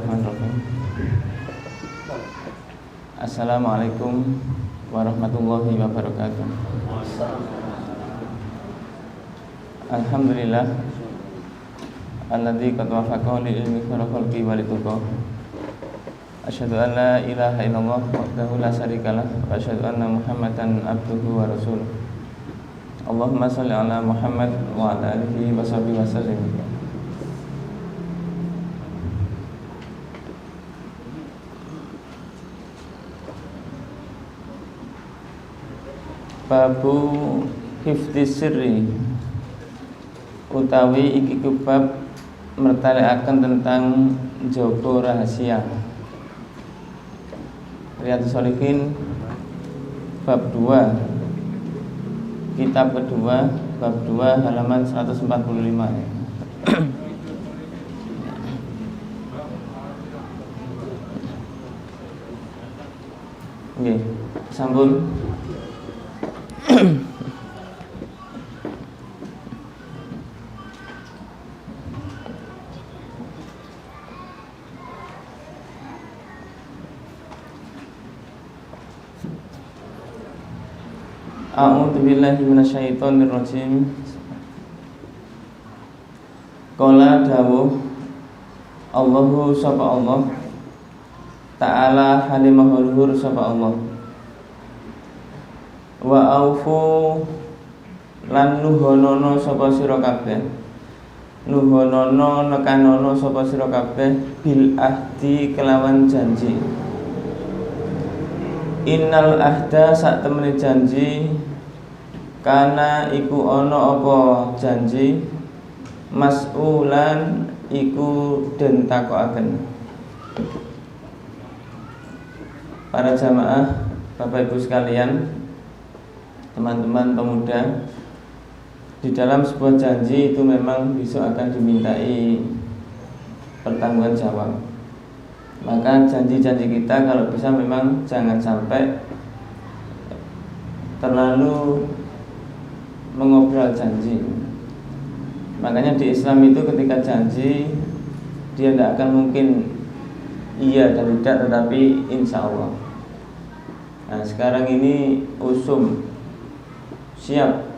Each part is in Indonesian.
Bismillahirrahmanirrahim. Assalamualaikum warahmatullahi wabarakatuh. Alhamdulillah alladzi qad wafaqa li ilmi khalqi wa lituqa. Asyhadu an la ilaha illallah wahdahu la syarikalah wa asyhadu anna Muhammadan abduhu wa rasuluh. Allahumma shalli ala Muhammad wa ala alihi wa sahbihi wa sallim. Babu hifdzi sirri utawi iki bab mertalekaken tentang jaga rahasia. Riyadhus Shalihin bab 2, kitab kedua, bab 2 halaman 145. Nggih, sampun. A'udzu billahi minasyaitonir rajim. Qala dawuh Allahu sapa Allah Ta'ala halimah luhur sapa Allah. Wa aufu lan nuhonono sapa sira kabeh. Nuhonono nekanono sapa sira kabeh bil ahdi kelawan janji. Innal ahda sak temene janji kana iku ana apa janji mas'ulan iku den takokaken. Para jamaah, Bapak Ibu sekalian, teman-teman pemuda, di dalam sebuah janji itu memang besok akan dimintai pertanggungjawaban. Maka janji-janji kita kalau bisa memang jangan sampai terlalu mengobrol janji. Makanya di Islam itu ketika janji dia tidak akan mungkin iya dan tidak, tetapi insya Allah. Nah sekarang ini usum siap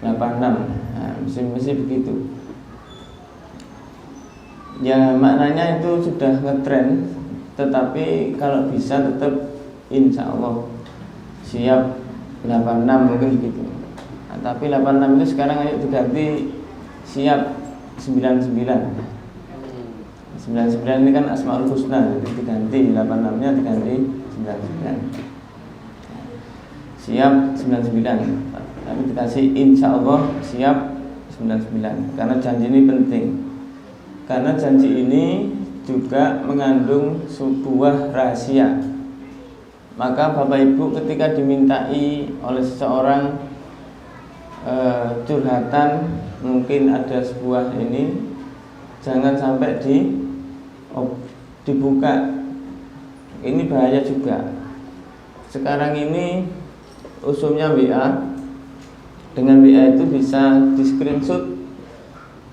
86, nah, mesti begitu. Ya maknanya itu sudah ngetren, tetapi kalau bisa tetap insya Allah siap 86 mungkin begitu. Nah, tapi 86 itu sekarang ayo diganti siap 99. 99 ini kan Asmaul Husna, jadi diganti 86 nya diganti 99. Siap 99, tapi dikasih insya Allah siap 99 karena janji ini penting. Karena janji ini juga mengandung sebuah rahasia. Maka Bapak Ibu ketika dimintai oleh seseorang curhatan, mungkin ada sebuah ini, jangan sampai dibuka. Ini bahaya juga. Sekarang ini usumnya WA. Dengan WA itu bisa di screenshot,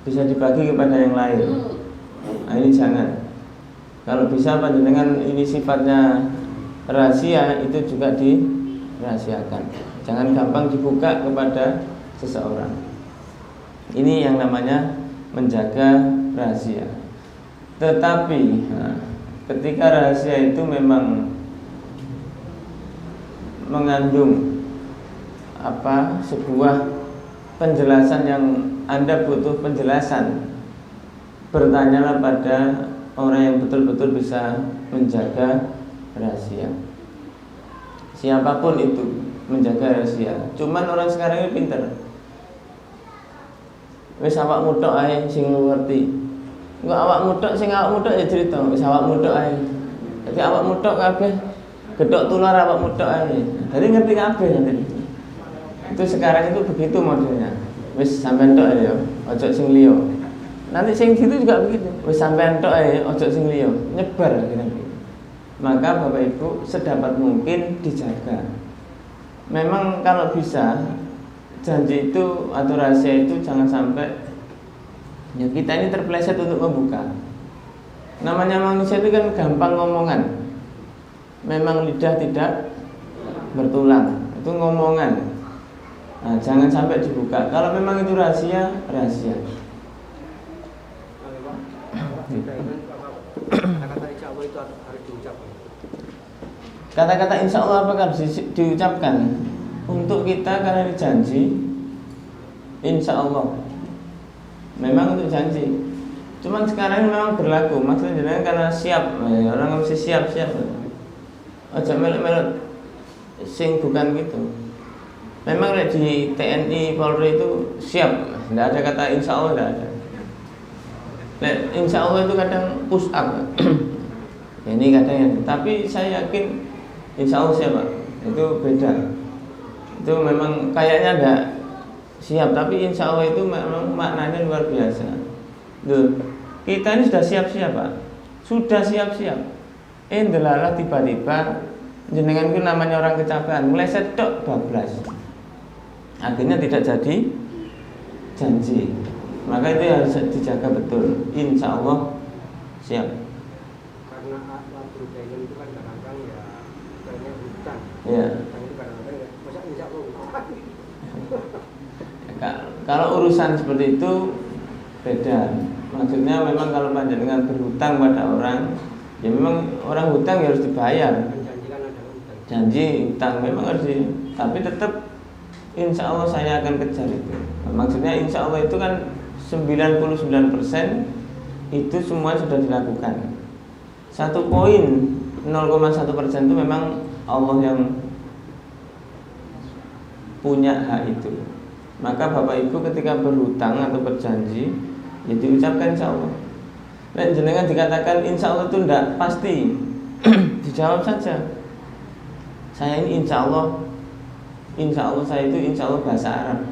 bisa dibagi kepada yang lain. Nah ini jangan. Kalau bisa panjenengan ini sifatnya rahasia, itu juga dirahasiakan. Jangan gampang dibuka kepada seseorang. Ini yang namanya menjaga rahasia. Tetapi ketika rahasia itu memang mengandung sebuah penjelasan yang Anda butuh penjelasan, bertanyalah pada orang yang betul-betul bisa menjaga rahasia. Siapapun itu menjaga rahasia. Cuman orang sekarang ini pinter. Wis awakmu tok ae sing ngerti. Engko awakmu tok sing awakmu tok ya cerita, wis awakmu tok ae. Dadi awakmu tok kabeh gedhok tular awakmu tok ae. Dadi ngerti kabeh nanti. Itu sekarang itu begitu modelnya. Wis sampean tok ae ya, ojo sing liya. Nanti sing situ juga begitu. Wis sampean tok ae, ojo sing liya. Nyebar gitu. Maka Bapak Ibu sedapat mungkin dijaga. Memang kalau bisa janji itu atau rahasia itu jangan sampai ya kita ini terpeleset untuk membuka. Namanya manusia itu kan gampang ngomongan. Memang lidah tidak bertulang, itu ngomongan. Nah, jangan sampai dibuka. Kalau memang itu rahasia, rahasia. Kata-kata insya Allah itu harus diucapkan. Kata-kata insya Allah apakah harus diucapkan? Untuk kita karena ini janji, insya Allah. Memang untuk janji. Cuman sekarang memang berlaku. Maksudnya karena siap, orang mesti siap-siap. Aja melek-melek sing bukan gitu. Memang di TNI Polri itu siap, tidak ada kata insya Allah, tidak ada. Insya Allah itu kadang push up. Ini kadang, tapi saya yakin insya Allah siapa? Itu beda. Itu memang kayaknya ada siap, tapi insya Allah itu memang maknanya luar biasa. Duh, kita ini sudah siap-siap Pak, sudah siap-siap. Delalah tiba-tiba jenengan itu namanya orang kecapean, meleset tok bablas. Akhirnya tidak jadi janji. Maka itu harus dijaga betul. Insya Allah siap. Karena berhutang itu kan kadang-kadang ya bukannya hutang. Ya. Hutang itu kadang-kadang ya masa insya Allah hutang. Kalau urusan seperti itu beda. Maksudnya memang kalau panjenengan berhutang pada orang, ya memang orang hutang ya harus dibayar. Janji kan ada hutang. Janji hutang memang harus tapi tetap insya Allah saya akan kejar itu. Maksudnya insya Allah itu kan 99% itu semua sudah dilakukan. 1 poin 0,1% itu memang Allah yang punya hak itu. Maka Bapak Ibu ketika berhutang atau berjanji, ya diucapkan insya Allah. Nah, jenengan dikatakan insya Allah itu tidak pasti. Dijawab saja. Saya ini insya Allah saya itu insya Allah bahasa Arab,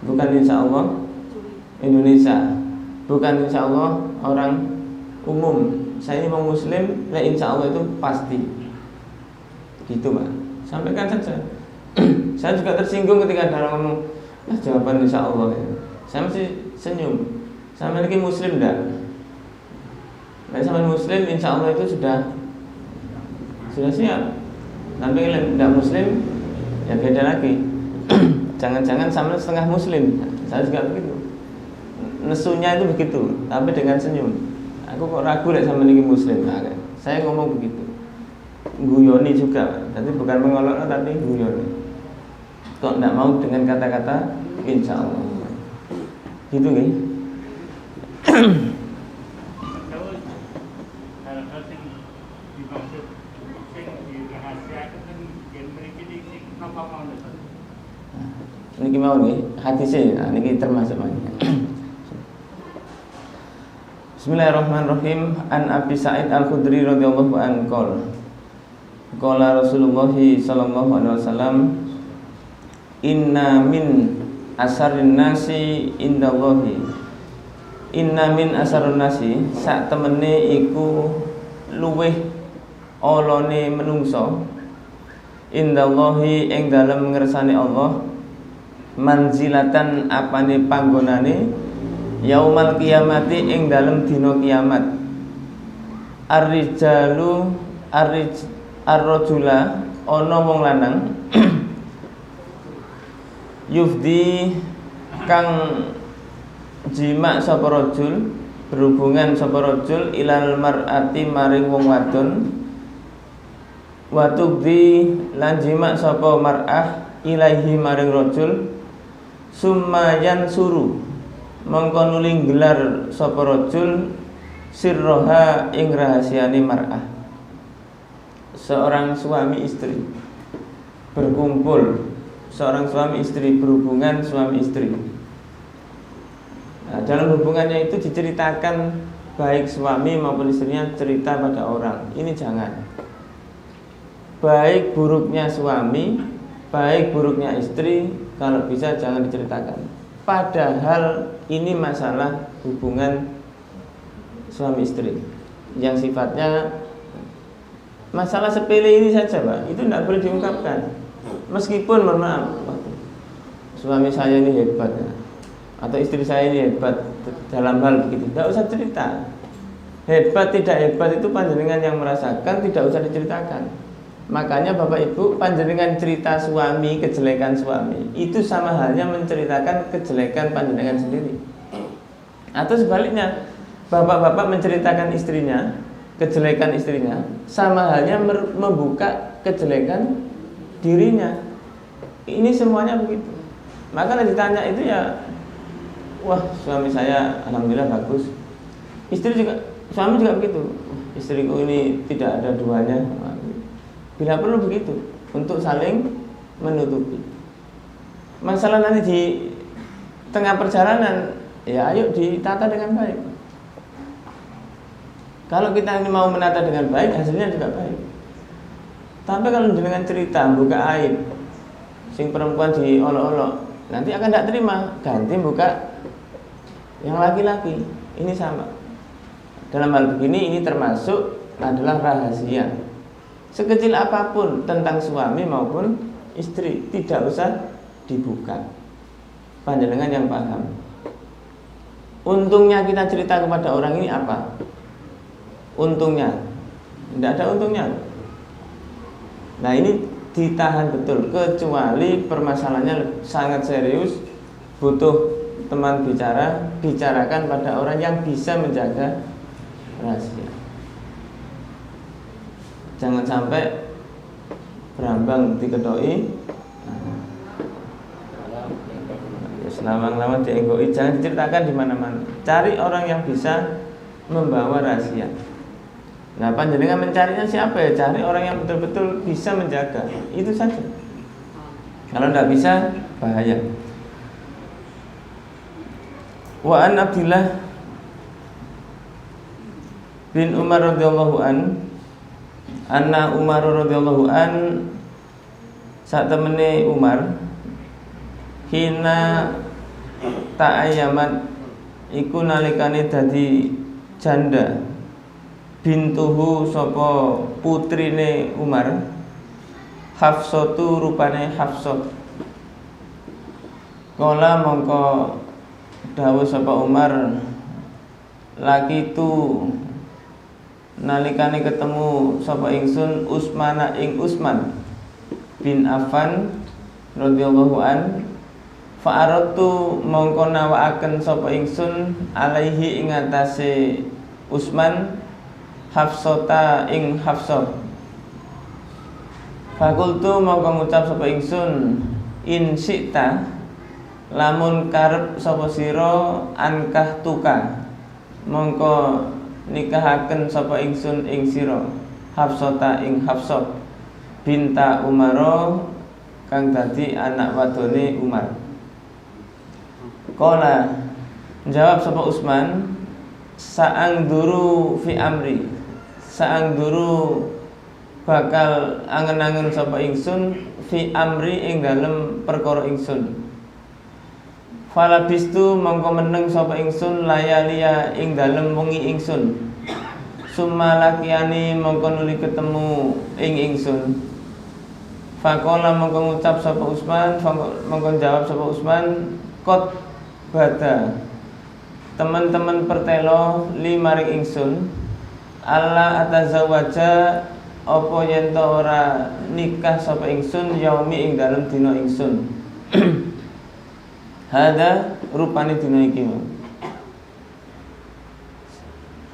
bukan insya Allah Indonesia, bukan insya Allah orang umum. Saya ini mau Muslim, nah insya Allah itu pasti. Gitu Pak, sampaikan saja. Saya juga tersinggung ketika ada orang ngomong, jawaban insya Allah ya. Saya mesti senyum. Saya memiliki Muslim enggak? Nah, sama Muslim insya Allah itu sudah siap. Tapi kalau tidak Muslim ya beda lagi. Jangan-jangan sama setengah Muslim. Saya juga begitu. Nesunya itu begitu, tapi dengan senyum. Aku kok ragu lek sama ini Muslim. Nah, saya ngomong begitu. Guyoni juga, tapi bukan mengolok tapi guyoni. Kok tidak mau dengan kata-kata insya Allah. Gitu nih. Hal-hal yang dimaksud yang dirahasiakan kan yang memiliki apa mau itu. Niki mau nih hadisnya, nah, niki termasuk mana? Bismillahirrahmanirrahim. An Abi Sa'id Al-Khudri radhiyallahu anhu qala Rasulullah sallallahu alaihi wasallam, inna min asarin nasi indallahi, inna min asarun nasi, sak temene iku luweh olone menungso, indallahi ing dalem ngersane Allah, manzilatan apane panggonane, yaumal kiamati ing dalem dina kiamat. Ar-rijalu ar-rajula ana wong lanang yufdi kang jima sapa rajul, berhubungan sapa rajul ilal mar'ati maring wong wadon, wa tubdi lan jima sapa mar'ah ilaihi maring rajul, summa yansuru mongko nuli gelar sapa rajul sirroha ing rahasiane mar'ah. Seorang suami istri berkumpul, seorang suami istri berhubungan suami istri. Nah, dalam hubungannya itu diceritakan baik suami maupun istrinya cerita pada orang. Ini jangan. Baik buruknya suami, baik buruknya istri, kalau bisa jangan diceritakan. Padahal ini masalah hubungan suami istri yang sifatnya masalah sepele ini saja Pak, itu tidak boleh diungkapkan. Meskipun mohon maaf, suami saya ini hebat ya, atau istri saya ini hebat dalam hal begitu, tidak usah cerita. Hebat tidak hebat itu panjenengan yang merasakan, tidak usah diceritakan. Makanya Bapak Ibu, panjenengan cerita suami, kejelekan suami, itu sama halnya menceritakan kejelekan panjenengan sendiri. Atau sebaliknya, bapak-bapak menceritakan istrinya, kejelekan istrinya, sama halnya membuka kejelekan dirinya. Ini semuanya begitu. Maka ditanya itu ya, wah suami saya alhamdulillah bagus. Suami juga begitu. Istriku ini tidak ada duanya. Bila perlu begitu, untuk saling menutupi. Masalah nanti di tengah perjalanan, ya ayo ditata dengan baik. Kalau kita ini mau menata dengan baik, hasilnya juga baik. Tapi kalau dengan cerita buka aib, sing perempuan diolok-olok, nanti akan tidak terima, ganti buka yang laki-laki. Ini sama. Dalam hal begini ini termasuk adalah rahasia. Sekecil apapun tentang suami maupun istri tidak usah dibuka. Panjenengan yang paham. Untungnya kita cerita kepada orang ini apa? Untungnya, tidak ada untungnya. Nah ini ditahan betul, kecuali permasalahannya sangat serius, butuh teman bicara, bicarakan pada orang yang bisa menjaga rahasia. Jangan sampai berambang diketoi, selama-lama dienggoi, jangan diceritakan di mana-mana. Cari orang yang bisa membawa rahasia. Nah, panjenengan mencarinya siapa ya? Cari orang yang betul-betul bisa menjaga. Itu saja. Kalau tidak bisa, bahaya. Wa an Abdillah bin Umar radhiyallahu anna Umar radhiyallahu saat temene Umar hina ta'ayyamat iku nalikane dadi janda bintuhu sapa putrine Umar Hafsatu rupane Hafsat. Kala mongko dawuh sapa Umar laki tu nalikane ketemu sapa ingsun Utsmana ing Utsman bin Affan radhiyallahu fa'aratu mongko nawakaken sapa ingsun alaihi ing atase Utsman Hafsata ing Hafsah. Fakultu mongko ngucap sapa ingsun in syi'ta lamun karep sapa sira ankah tuka mongko nikahaken sapa ingsun ing sira Hafsata ing Hafsah binta Umaro kang dadi anak wadone Umar. Qala jawab sapa Utsman saang duru fi amri, saang duru bakal angen-angen sapa ingsun fi amri ing dalem perkara ingsun. Falabistu mongko meneng sapa ingsun layalia ing dalem wengi ingsun. Summa lakiani mongko nuli ketemu ing ingsun. Faqala mongko ngucap sapa Utsman, mongko jawab sapa Utsman, qad bada teman-teman pertelo li maring ingsun Allah atazawaja apa yen to ora nikah sapa ingsun yaumi ing dalem dina ingsun. Hada rupane dina iki.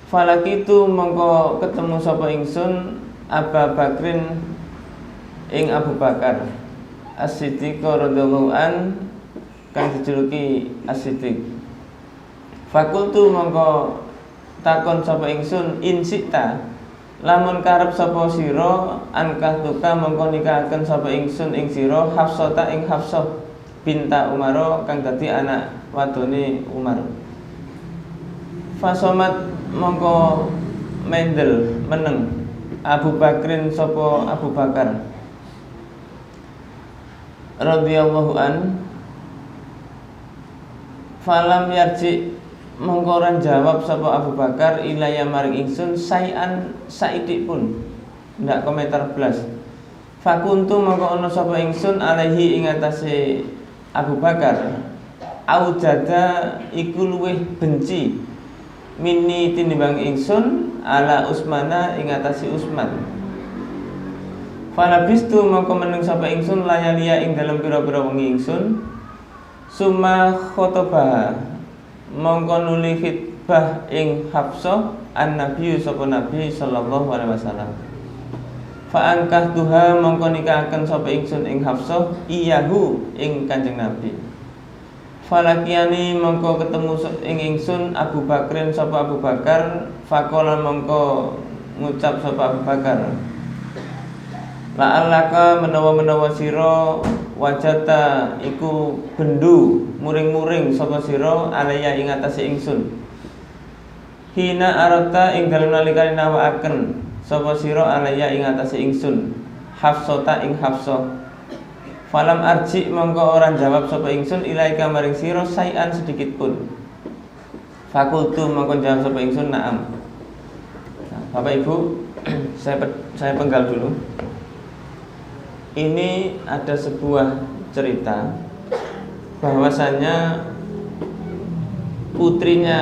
Falakitu mongko ketemu sapa ingsun Abu Bakrin ing Abu Bakar As-Siddiq radhiyallahu kang dijuluki As-Siddiq. Fakultu mongko takon sapa ingsun in sita lamun karep sapa sira ankah tuka mongko nikahaken sapa ingsun ing sira Hafsata ing Hafsah binta Umar kang dadi anak wadone Umar. Fasomat mongko mendel meneng Abu Bakrin sapa Abu Bakar radhiyallahu falam yarji mongko ora jawab sapa Abu Bakar ilaya maring ingsun saian saidik pun ndak komentar blas. Fakuntu mongko ana sapa ingsun alaihi ing atase Abu Bakar aujada iku luweh benci minni tinimbang ingsun ala Usmana ing atase Usman. Falabistu mongko meneng sapa ingsun layalia ing dalem pira-pira wengi ingsun. Summa khotobah mongko nuli khitbah ing Hafsah an-Nabi sapa Nabi sallallahu alaihi wasallam. Fa angkah tuha mongko nikahaken sapa ingsun ing Hafsah iyahu ing Kanjeng Nabi. Falakiani mongko ketemu ing ingsun Abu Bakrin sapa Abu Bakar. Faqala mongko ngucap sapa Abu Bakar, la'allaka menawa-menawa sira wajata iku bendu muring-muring sapa sira alaya ing atase ingsun. Hina arata ing dalem nalikane nawakaken sapa sira alaya ing atase ingsun Hafsata ing Hafsah. Falam arji mongko ora jawab sapa ingsun ilaika maring sira sayan sedikit pun. Fakultu mongko jawab sapa ingsun na'am. Nah, Bapak Ibu, saya penggal dulu. Ini ada sebuah cerita bahwasannya putrinya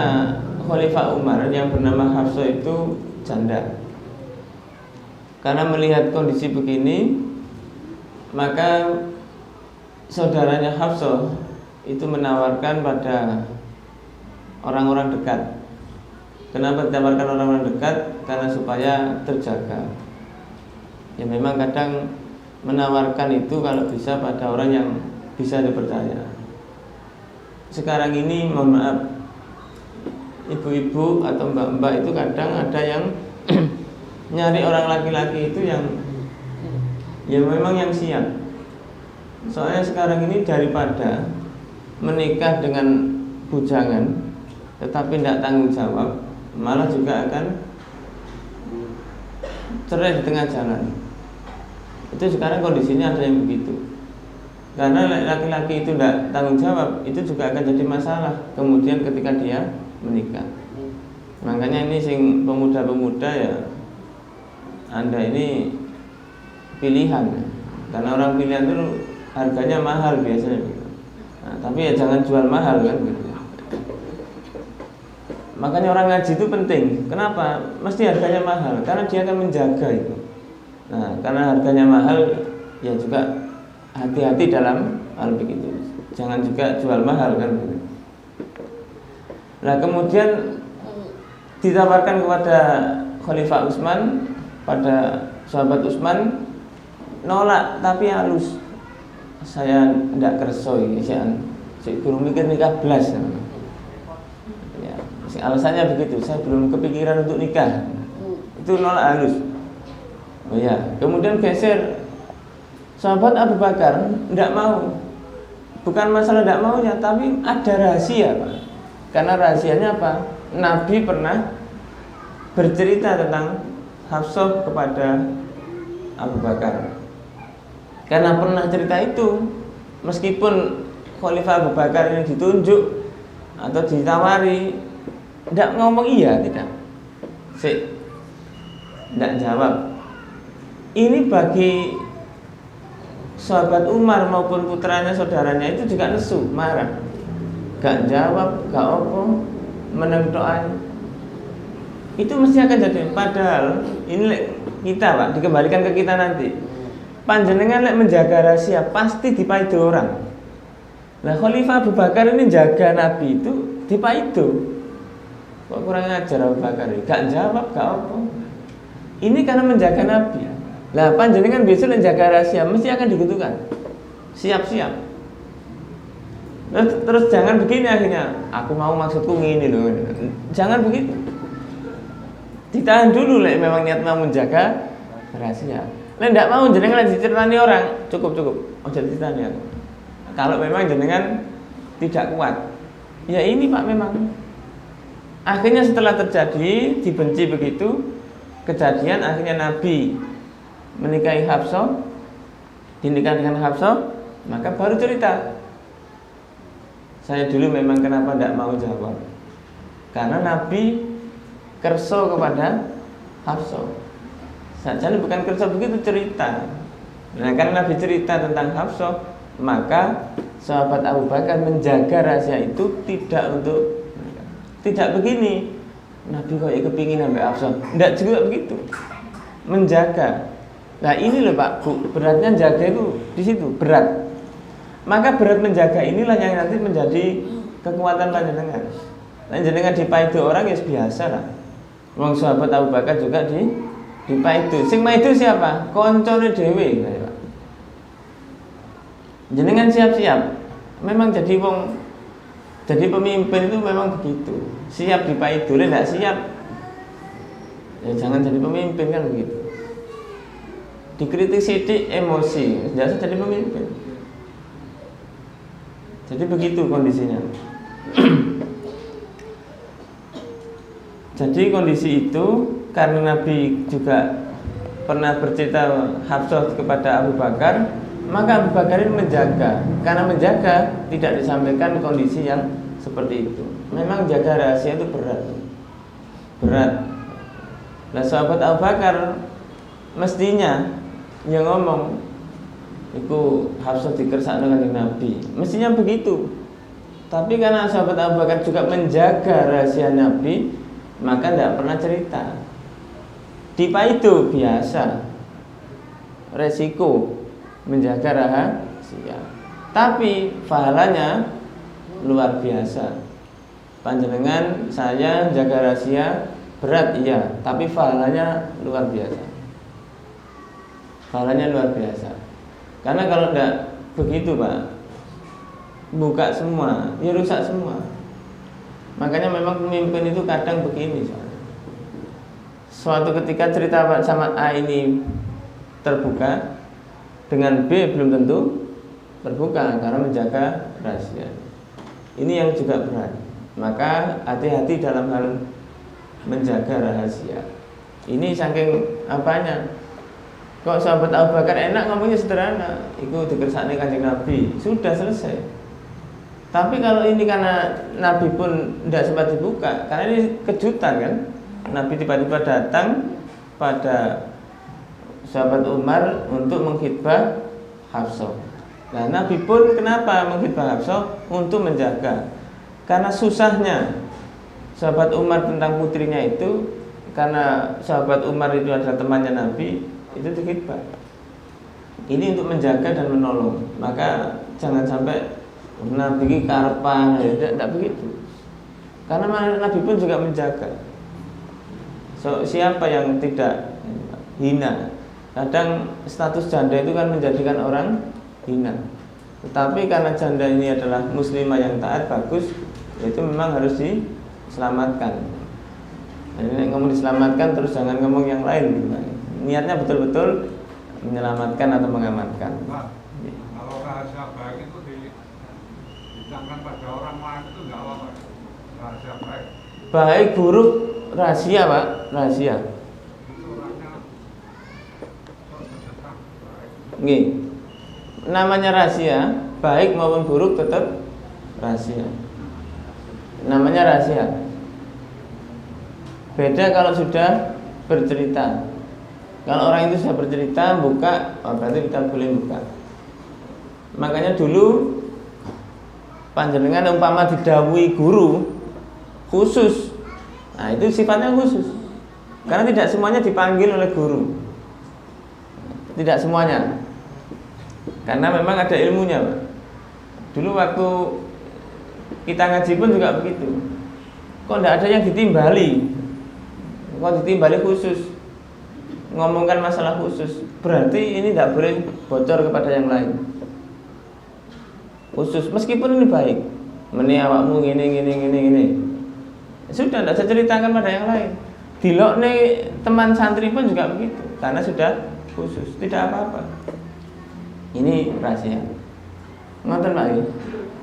Khalifah Umar yang bernama Hafsah itu janda. Karena melihat kondisi begini, maka saudaranya Hafsah itu menawarkan pada orang-orang dekat. Kenapa ditawarkan orang-orang dekat? Karena supaya terjaga. Ya memang kadang menawarkan itu kalau bisa pada orang yang bisa dipercaya. Sekarang ini mohon maaf, ibu-ibu atau mbak-mbak itu kadang ada yang nyari orang laki-laki itu yang ya memang yang siap. Soalnya sekarang ini daripada menikah dengan bujangan tetapi tidak tanggung jawab, malah juga akan cerai di tengah jalan. Itu sekarang kondisinya ada yang begitu. Karena laki-laki itu tidak tanggung jawab, itu juga akan jadi masalah kemudian ketika dia menikah. Makanya ini sing pemuda-pemuda ya, Anda ini pilihan. Karena orang pilihan itu harganya mahal biasanya gitu. Nah, tapi ya jangan jual mahal kan gitu. Makanya orang ngaji itu penting. Kenapa? Mesti harganya mahal, karena dia akan menjaga itu. Nah, karena harganya mahal, ya juga hati-hati dalam hal begitu. Jangan juga jual mahal kan gitu. Nah, kemudian ditawarkan kepada Khalifah Utsman, pada sahabat Utsman, nolak tapi halus. Saya tidak kerso ini, saya belum mikir nikah belas. Ya, alasannya begitu, saya belum kepikiran untuk nikah. Itu nolak halus. Oh ya, kemudian geser sahabat Abu Bakar tidak mau. Bukan masalah tidak maunya, tapi ada rahasia, Pak. Karena rahasianya apa? Nabi pernah bercerita tentang Hafsah kepada Abu Bakar. Karena pernah cerita itu, meskipun Khalifah Abu Bakar ini ditunjuk atau ditawari, tidak ngomong iya, tidak. Tidak jawab. Ini bagi sahabat Umar maupun putranya, saudaranya itu juga nesu, marah. Gak jawab, gak apa, meneng doa. Itu mesti akan jadi. Padahal ini kita, Pak, dikembalikan ke kita nanti. Panjenengan lek menjaga rahasia pasti dipaido orang. Nah, Khalifah Abu Bakar ini jaga Nabi itu dipaido. Kok kurang ajar Abu Bakar ini? Gak jawab, gak apa. Ini karena menjaga Nabi. Lah panjenengan biasa menjaga rahasia mesti akan digitukan. Siap-siap. Terus jangan begini akhirnya. Aku mau maksudku ngini loh. Jangan begitu. Ditahan dulu lek memang niat mau menjaga rahasia. Lek ndak mau jenengan diceritani orang, cukup. Oh jadi ceritani aku. Kalau memang jenengan tidak kuat. Ya ini Pak memang. Akhirnya setelah terjadi dibenci begitu, kejadian akhirnya Nabi menikahi Hafsah, dinikah dengan Hafsah, maka baru cerita. Saya dulu memang kenapa tidak mau jawab, karena Nabi kerso kepada Hafsah. Sajane bukan kerso begitu cerita. Nah, karena Nabi cerita tentang Hafsah, maka sahabat Abu Bakar menjaga rahasia itu tidak begini. Nabi kok kepingin sampai Hafsah. Enggak juga begitu. Menjaga. Nah ini loh Pak Bu, beratnya jaga itu di situ, berat. Maka berat menjaga inilah yang nanti menjadi kekuatan panjenengan. Panjenengan dipaidu orang ya biasa lah. Wong sahabat Abu Bakar juga dipaidu. Sing maidu siapa? Koncone dhewe. Jenengan siap-siap. Memang jadi pemimpin itu memang begitu. Siap dipaidu, tidak siap ya jangan jadi pemimpin kan begitu. Dikritik sidik emosi, biasa jadi pemimpin. Jadi begitu kondisinya. Jadi kondisi itu karena Nabi juga pernah bercerita Hafsah kepada Abu Bakar, maka Abu Bakar ini menjaga. Karena menjaga tidak disampaikan kondisi yang seperti itu. Memang jaga rahasia itu berat. Nah sahabat Abu Bakar mestinya yang ngomong itu Hafsah dikersakno kanjeng Nabi. Mestinya begitu. Tapi karena sahabat Abu Bakar juga menjaga rahasia Nabi, maka tidak pernah cerita. Dipa itu biasa. Resiko menjaga rahasia. Tapi pahalanya luar biasa. Panjenengan saya jaga rahasia berat iya, tapi pahalanya luar biasa. Pahalanya luar biasa. Karena kalau tidak begitu Pak, buka semua, ya rusak semua. Makanya memang pemimpin itu kadang begini soalnya. Suatu ketika cerita Pak sama A ini terbuka, dengan B belum tentu terbuka karena menjaga rahasia. Ini yang juga berat. Maka hati-hati dalam hal menjaga rahasia. Ini saking apanya? Kok sahabat Abu Bakar enak ngomongnya sederhana, itu dikersakne kanjeng Nabi, sudah selesai. Tapi kalau ini karena Nabi pun tidak sempat dibuka, karena ini kejutan kan, Nabi tiba-tiba datang pada sahabat Umar untuk mengkhitbah Hafsah. Nah Nabi pun kenapa mengkhitbah Hafsah? Untuk menjaga. Karena susahnya sahabat Umar tentang putrinya itu, karena sahabat Umar itu adalah temannya Nabi, itu dikhitbah. Ini untuk menjaga dan menolong. Maka jangan sampai Nabi ini karepan, tidak begitu. Karena Nabi pun juga menjaga. So, siapa yang tidak hina? Kadang status janda itu kan menjadikan orang hina. Tetapi karena janda ini adalah muslimah yang taat, bagus, itu memang harus diselamatkan. Jadi ngomong diselamatkan terus jangan ngomong yang lain. Niatnya betul-betul menyelamatkan atau mengamankan. Pak, kalau rahasia baik itu ditangkan pada orang lain itu nggak apa-apa. Rahasia baik. Baik buruk rahasia Pak, rahasia. Itu orangnya sedekah baik. Nggih. Namanya rahasia, baik maupun buruk tetap rahasia. Namanya rahasia. Beda kalau sudah bercerita. Kalau orang itu sudah bercerita, buka, oh berarti kita boleh buka. Makanya dulu panjenengan umpama didhawuhi guru khusus, nah itu sifatnya khusus. Karena tidak semuanya dipanggil oleh guru. Tidak semuanya. Karena memang ada ilmunya Pak. Dulu waktu kita ngaji pun juga begitu. Kok tidak ada yang ditimbali? Kok ditimbali khusus? Ngomongkan masalah khusus, berarti ini tidak boleh bocor kepada yang lain. Khusus, meskipun ini baik, meni awakmu gini. Sudah tidak saya ceritakan pada yang lain. Dilok nih teman santri pun juga begitu, karena sudah khusus, tidak apa-apa. Ini rahasia. Ngoten Pak iki.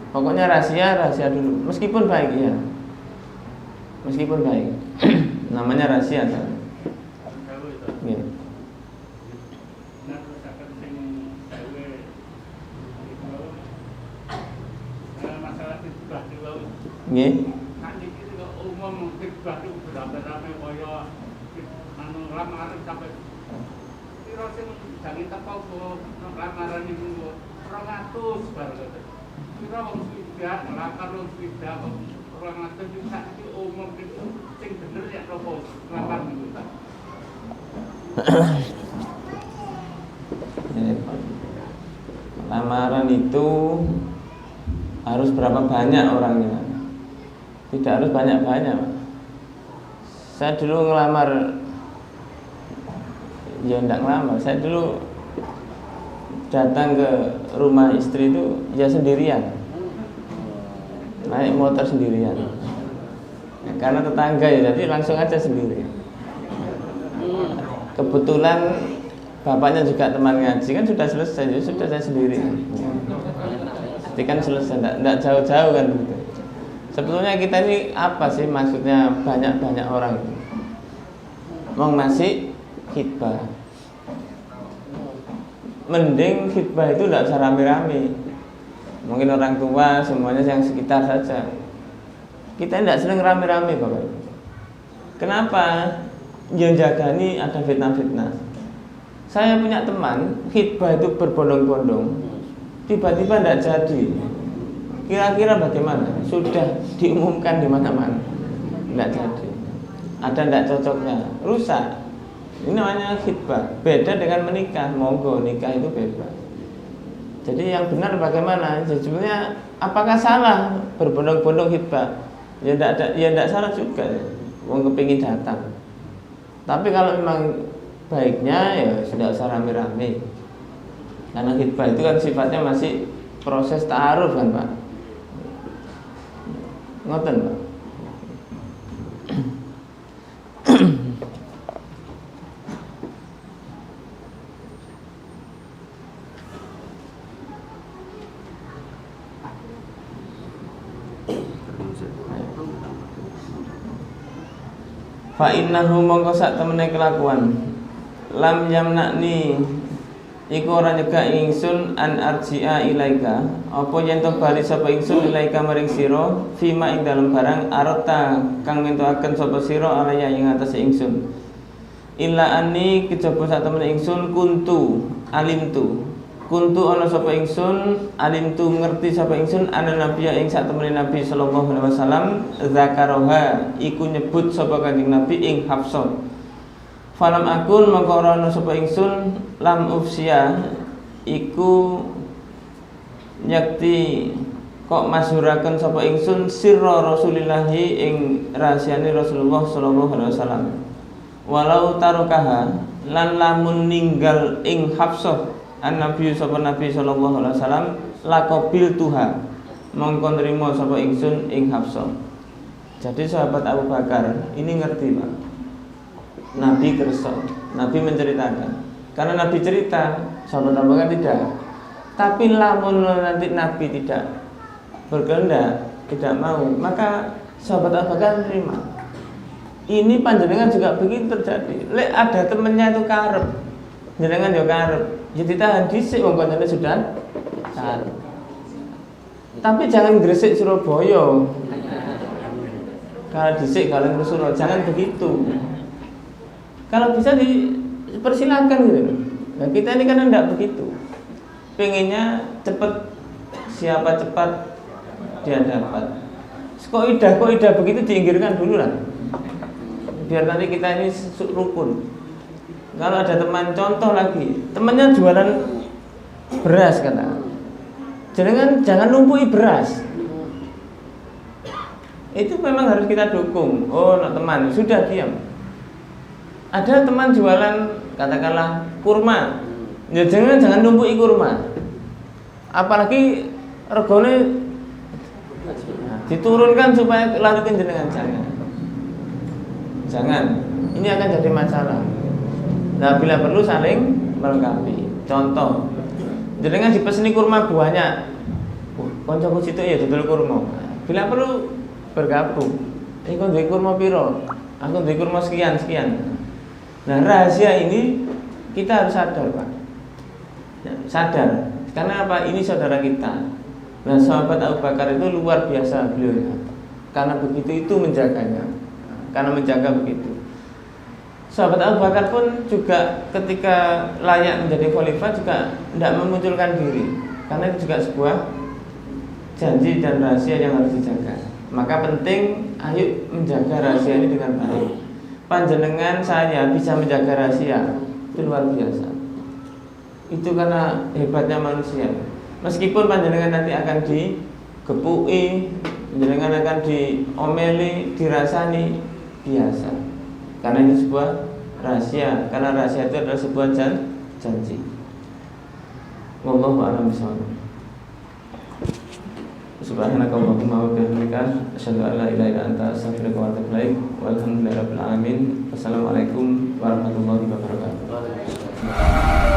Pokoknya rahasia dulu, meskipun baik ya. Meskipun baik. Namanya rahasia kan. Nggih. Masalah khitbah itu. Nggih. Kan iki kok umum khitbah itu beramai-ramai kaya anu lamaran sampai piro sing jange teko kok lamaran niku 200 bar. Piro wong sudah ngelakar wong sudah kok orang atur juga itu umum itu sing bener ya apa nglawan itu Pak. Lamaran itu harus berapa banyak orangnya? Tidak harus banyak-banyak. Saya dulu ngelamar, ya enggak ngelamar. Saya dulu datang ke rumah istri itu ya sendirian, naik motor sendirian. Karena tetangga ya, jadi langsung aja sendiri. Kebetulan bapaknya juga teman ngaji, kan sudah selesai, jadi sudah saya sendiri. Jadi kan selesai, enggak jauh-jauh kan gitu. Sebetulnya kita ini apa sih maksudnya banyak-banyak orang? Mau ngasih khitbah. Mending khitbah itu enggak usah rame-rame. Mungkin orang tua semuanya yang sekitar saja. Kita tidak senang rame-rame Bapak. Kenapa? Yang jaga ini ada fitnah-fitnah. Saya punya teman khitbah itu berbondong-bondong, tiba-tiba tidak jadi. Kira-kira bagaimana? Sudah diumumkan di mana-mana, tidak jadi. Ada tidak cocoknya, rusak. Ini namanya khitbah. Beda dengan menikah. Monggo nikah itu bebas. Jadi yang benar bagaimana? Sebenarnya apakah salah berbondong-bondong khitbah? Ya tidak salah juga. Wong kepingin datang. Tapi kalau memang baiknya ya sudah usah rame-rame. Karena khitbah itu kan sifatnya masih proses ta'aruf kan Pak. Ngoten Pak. Fa innahu mongko sak temene kelakuan lam yamna'ni iku ora nyegah ingsun an arji'a ilaika apa yen to bali sapa ingsun ilaika maring sira fima ing dalem barang arata kang mentuaken sapa sira alaya ing atase ingsun illa anni kejaba sak temene ingsun kuntu ana sapa ingsun alimtu ngerti sapa ingsun ana nabiya ing sak temene Nabi sallallahu alaihi wasallam zakaroha iku nyebut sapa Kanjeng Nabi ing Hafsah. Falam akun maka ora ana sapa ingsun lam ufsiya iku nyekti kok masyhuraken sapa ingsun sirra Rasulillah ing rahasiane Rasulullah sallallahu alaihi wasallam. Walau tarukaha lan lamun ninggal ing Hafsah Nabi sapa Nabi sallallahu alaihi wasallam laqabil tuha mongko nrimo sapa ingsun ing Hafsah. Jadi sahabat Abu Bakar ini ngerti Pak. Nabi kersa, Nabi menceritakan. Karena Nabi cerita, sahabat Abu Bakar tidak. Tapi lamun nanti Nabi tidak berkehendak, tidak mau, maka sahabat Abu Bakar menerima. Ini panjenengan juga begitu terjadi. Lek ada temennya itu karep, jenengan yo karep. Ya ditahan dhisik wong kancane sudah karep. Tapi jangan gresik Surabaya. Kalau dhisik kalian ke Surabaya, jangan begitu. Kalau bisa dipersilakan gitu. Nah, kita ini kan enggak begitu. Pengennya cepat, siapa cepat dia dapat. Kok idah begitu diinggirkan dulu lah. Biar nanti kita ini rukun. Kalau ada teman contoh lagi, temannya jualan beras kata. Jangan numpui beras. Itu memang harus kita dukung. Oh, no, teman, sudah diam. Ada teman jualan katakanlah kurma. Ya jangan numpui kurma. Apalagi regane diturunkan supaya lanjutin jenengan jangan. Ini akan jadi masalah. Nah, bila perlu saling melengkapi. Contoh, jenengan dipeseni kurma banyak. Kancaku situ ya dodol kurma. Bila perlu bergabung. Ini kok duwe kurma piro? Aku duwe kurma sekian. Nah, rahasia ini kita harus sadar, Pak. Sadar. Karena apa? Ini saudara kita. Nah, sahabat Abu Bakar itu luar biasa beliau. Karena begitu itu menjaganya. Karena menjaga begitu. Sahabat Abu Bakar pun juga ketika layak menjadi khalifah juga tidak memunculkan diri. Karena itu juga sebuah janji dan rahasia yang harus dijaga. Maka penting ayo menjaga rahasia ini dengan baik. Panjenengan saya bisa menjaga rahasia, itu luar biasa. Itu karena hebatnya manusia. Meskipun panjenengan nanti akan digepui, panjenengan akan diomeli, dirasani, biasa. Karena ini sebuah rahasia. Karena rahasia itu adalah sebuah janji. Wallahu a'lam bishawab. Subhanakallahumma wa bihamdika asyhadu an la ilaha illa anta astaghfiruka wa atubu ilaik. Walhamdulillahirabbil alamin. Wassalamualaikum warahmatullahi wabarakatuh.